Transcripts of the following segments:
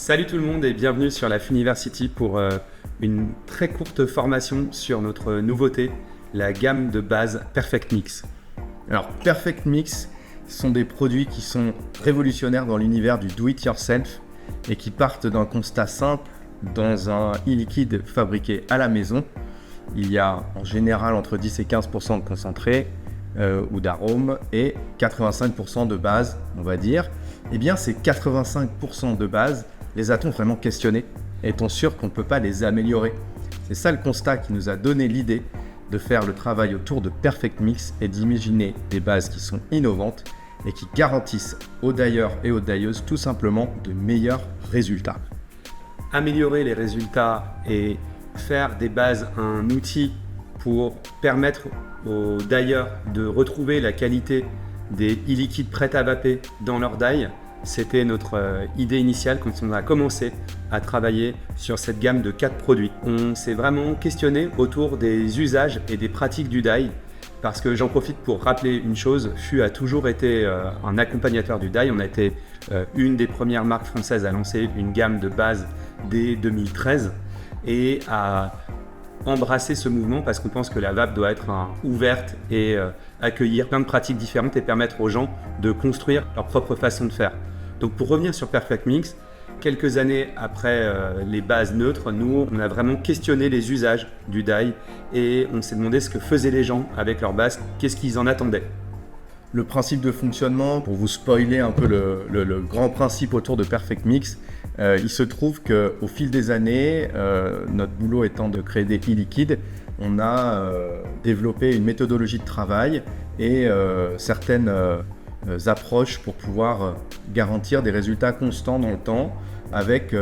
Salut tout le monde et bienvenue sur la Funiversity pour une très courte formation sur notre nouveauté, la gamme de base Perfect Mix. Alors Perfect Mix sont des produits qui sont révolutionnaires dans l'univers du do-it-yourself et qui partent d'un constat simple. Dans un e-liquide fabriqué à la maison, il y a en général entre 10 et 15% de concentré ou d'arôme et 85% de base, on va dire. Eh bien, ces 85% de base, les a-t-on vraiment questionnés? Est-on sûr qu'on ne peut pas les améliorer? C'est ça le constat qui nous a donné l'idée de faire le travail autour de Perfect Mix et d'imaginer des bases qui sont innovantes et qui garantissent aux dailleurs et aux dailleuses tout simplement de meilleurs résultats. Améliorer les résultats et faire des bases un outil pour permettre aux dailleurs de retrouver la qualité des e-liquides prêts à vaper dans leur die, c'était notre idée initiale quand on a commencé à travailler sur cette gamme de 4 produits. On s'est vraiment questionné autour des usages et des pratiques du die parce que j'en profite pour rappeler une chose, FU a toujours été un accompagnateur du die. On a été une des premières marques françaises à lancer une gamme de base dès 2013 et à embrasser ce mouvement parce qu'on pense que la vape doit être ouverte et accueillir plein de pratiques différentes et permettre aux gens de construire leur propre façon de faire. Donc pour revenir sur Perfect Mix, quelques années après les bases neutres, nous on a vraiment questionné les usages du die et on s'est demandé ce que faisaient les gens avec leurs bases, qu'est-ce qu'ils en attendaient. Le principe de fonctionnement, pour vous spoiler un peu le grand principe autour de Perfect Mix, il se trouve qu'au fil des années, notre boulot étant de créer des e-liquides, on a développé une méthodologie de travail et certaines approches pour pouvoir garantir des résultats constants dans le temps avec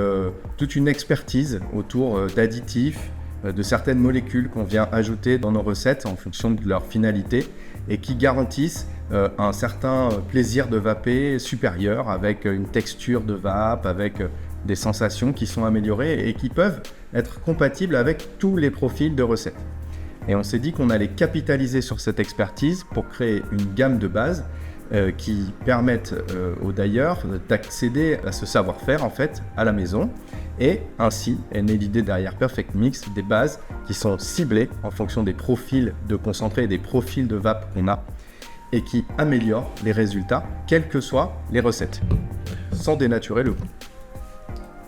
toute une expertise autour d'additifs, de certaines molécules qu'on vient ajouter dans nos recettes en fonction de leur finalité et qui garantissent un certain plaisir de vaper supérieur avec une texture de vape, avec des sensations qui sont améliorées et qui peuvent être compatibles avec tous les profils de recettes. Et on s'est dit qu'on allait capitaliser sur cette expertise pour créer une gamme de bases qui permettent aux dailleurs d'accéder à ce savoir-faire en fait à la maison. Et ainsi est née l'idée derrière Perfect Mix, des bases qui sont ciblées en fonction des profils de concentré et des profils de vape qu'on a et qui améliorent les résultats, quelles que soient les recettes, sans dénaturer le goût.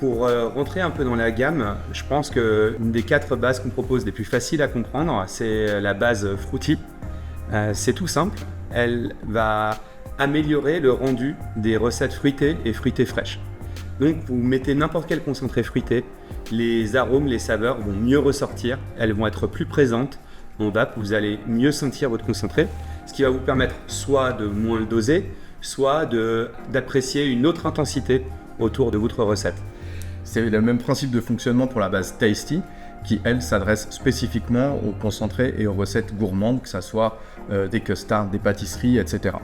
Pour rentrer un peu dans la gamme, je pense qu'une des 4 bases qu'on propose les plus faciles à comprendre, c'est la base Fruity. C'est tout simple, elle va améliorer le rendu des recettes fruitées et fruitées fraîches. Donc vous mettez n'importe quel concentré fruité, les arômes, les saveurs vont mieux ressortir, elles vont être plus présentes en vape, vous allez mieux sentir votre concentré, ce qui va vous permettre soit de moins le doser, soit d'apprécier une autre intensité autour de votre recette. C'est le même principe de fonctionnement pour la base Tasty qui, elle, s'adresse spécifiquement aux concentrés et aux recettes gourmandes, que ce soit des custards, des pâtisseries, etc.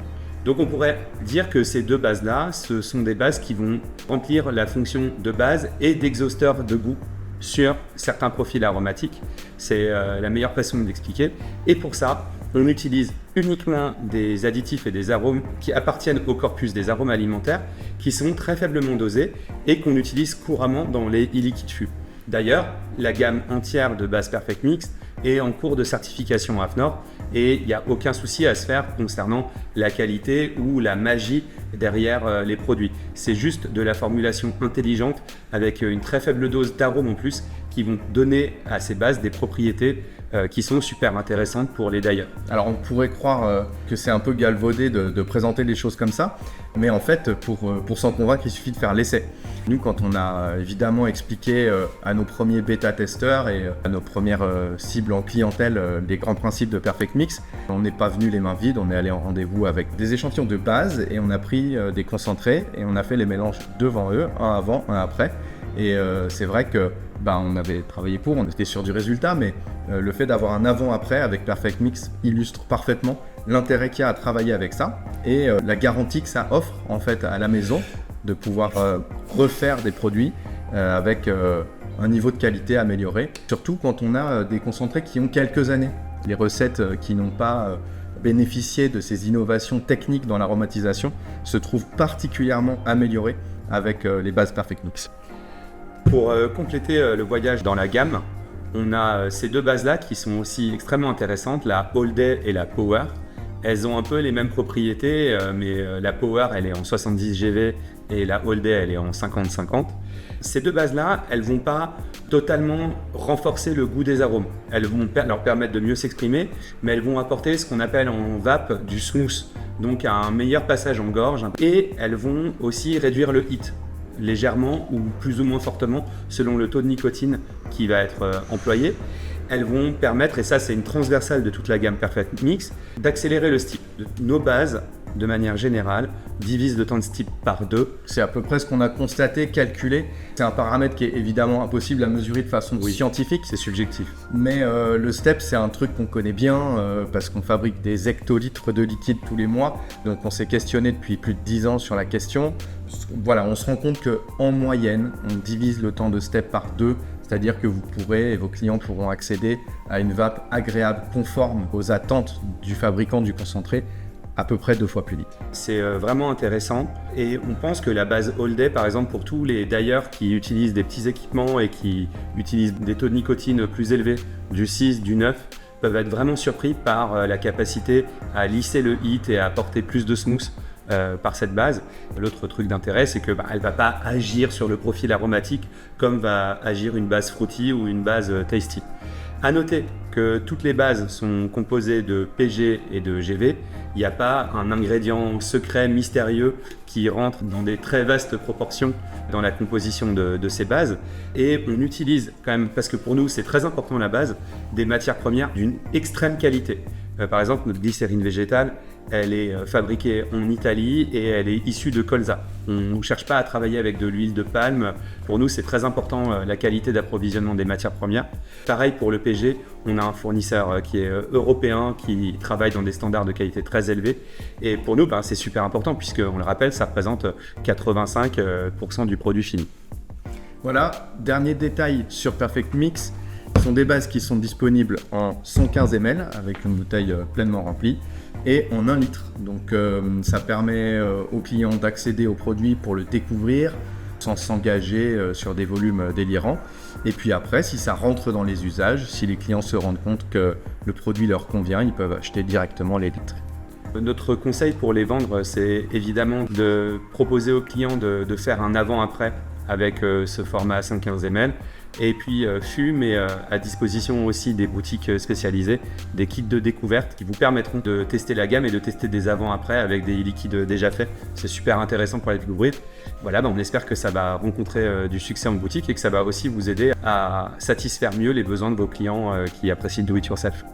Donc on pourrait dire que ces 2 bases-là, ce sont des bases qui vont remplir la fonction de base et d'exhausteur de goût sur certains profils aromatiques. C'est la meilleure façon de l'expliquer. Et pour ça, on utilise uniquement des additifs et des arômes qui appartiennent au corpus des arômes alimentaires, qui sont très faiblement dosés et qu'on utilise couramment dans les e-liquides FU. D'ailleurs, la gamme entière de base Perfect Mix est en cours de certification AFNOR et il n'y a aucun souci à se faire concernant la qualité ou la magie derrière les produits. C'est juste de la formulation intelligente avec une très faible dose d'arômes en plus qui vont donner à ces bases des propriétés qui sont super intéressantes pour les dailleurs. Alors on pourrait croire que c'est un peu galvaudé de présenter les choses comme ça, mais en fait pour s'en convaincre il suffit de faire l'essai. Nous quand on a évidemment expliqué à nos premiers bêta-testeurs et à nos premières cibles en clientèle les grands principes de Perfect Mix, on n'est pas venu les mains vides, on est allé en rendez-vous avec des échantillons de base et on a pris des concentrés et on a fait les mélanges devant eux, un avant, un après. Et c'est vrai que on avait travaillé on était sûr du résultat, mais le fait d'avoir un avant-après avec Perfect Mix illustre parfaitement l'intérêt qu'il y a à travailler avec ça et la garantie que ça offre en fait à la maison de pouvoir refaire des produits avec un niveau de qualité amélioré, surtout quand on a des concentrés qui ont quelques années. Les recettes qui n'ont pas bénéficié de ces innovations techniques dans l'aromatisation se trouvent particulièrement améliorées avec les bases Perfect Mix. Pour compléter le voyage dans la gamme, on a ces deux bases-là qui sont aussi extrêmement intéressantes, la All Day et la Power. Elles ont un peu les mêmes propriétés, mais la Power, elle est en 70 GV et la All Day, elle est en 50-50. Ces deux bases-là, elles ne vont pas totalement renforcer le goût des arômes. Elles vont leur permettre de mieux s'exprimer, mais elles vont apporter ce qu'on appelle en vape du smooth, donc un meilleur passage en gorge. Et elles vont aussi réduire le hit, légèrement ou plus ou moins fortement, selon le taux de nicotine qui va être employé. Elles vont permettre, et ça c'est une transversale de toute la gamme Perfect Mix, d'accélérer le steep. Nos bases, de manière générale, divisent le temps de steep par 2. C'est à peu près ce qu'on a constaté, calculé. C'est un paramètre qui est évidemment impossible à mesurer de façon scientifique. C'est subjectif. Mais le step, c'est un truc qu'on connaît bien parce qu'on fabrique des hectolitres de liquide tous les mois. Donc on s'est questionné depuis plus de 10 ans sur la question. Voilà, on se rend compte qu'en moyenne, on divise le temps de step par 2. C'est-à-dire que vous pourrez et vos clients pourront accéder à une vape agréable, conforme aux attentes du fabricant du concentré, à peu près 2 fois plus vite. C'est vraiment intéressant et on pense que la base All Day, par exemple, pour tous les d'ailleurs qui utilisent des petits équipements et qui utilisent des taux de nicotine plus élevés, du 6, du 9, peuvent être vraiment surpris par la capacité à lisser le hit et à apporter plus de smooth par cette base. L'autre truc d'intérêt, c'est que elle ne va pas agir sur le profil aromatique comme va agir une base fruity ou une base tasty. À noter que toutes les bases sont composées de PG et de GV. Il n'y a pas un ingrédient secret, mystérieux qui rentre dans des très vastes proportions dans la composition de ces bases. Et on utilise quand même, parce que pour nous c'est très important la base, des matières premières d'une extrême qualité. Par exemple, notre glycérine végétale, elle est fabriquée en Italie et elle est issue de colza. On ne cherche pas à travailler avec de l'huile de palme. Pour nous, c'est très important la qualité d'approvisionnement des matières premières. Pareil pour le PG, on a un fournisseur qui est européen, qui travaille dans des standards de qualité très élevés. Et pour nous, c'est super important puisque, on le rappelle, ça représente 85% du produit fini. Voilà, dernier détail sur Perfect Mix. Ce sont des bases qui sont disponibles en 115 ml avec une bouteille pleinement remplie et en 1 litre. Donc ça permet aux clients d'accéder au produit pour le découvrir sans s'engager sur des volumes délirants. Et puis après, si ça rentre dans les usages, si les clients se rendent compte que le produit leur convient, ils peuvent acheter directement les litres. Notre conseil pour les vendre, c'est évidemment de proposer aux clients de faire un avant-après avec ce format 115 ml. Et puis fût, mais à disposition aussi des boutiques spécialisées, des kits de découverte qui vous permettront de tester la gamme et de tester des avant-après avec des liquides déjà faits. C'est super intéressant pour les découvrir. Voilà, on espère que ça va rencontrer du succès en boutique et que ça va aussi vous aider à satisfaire mieux les besoins de vos clients qui apprécient le do it yourself.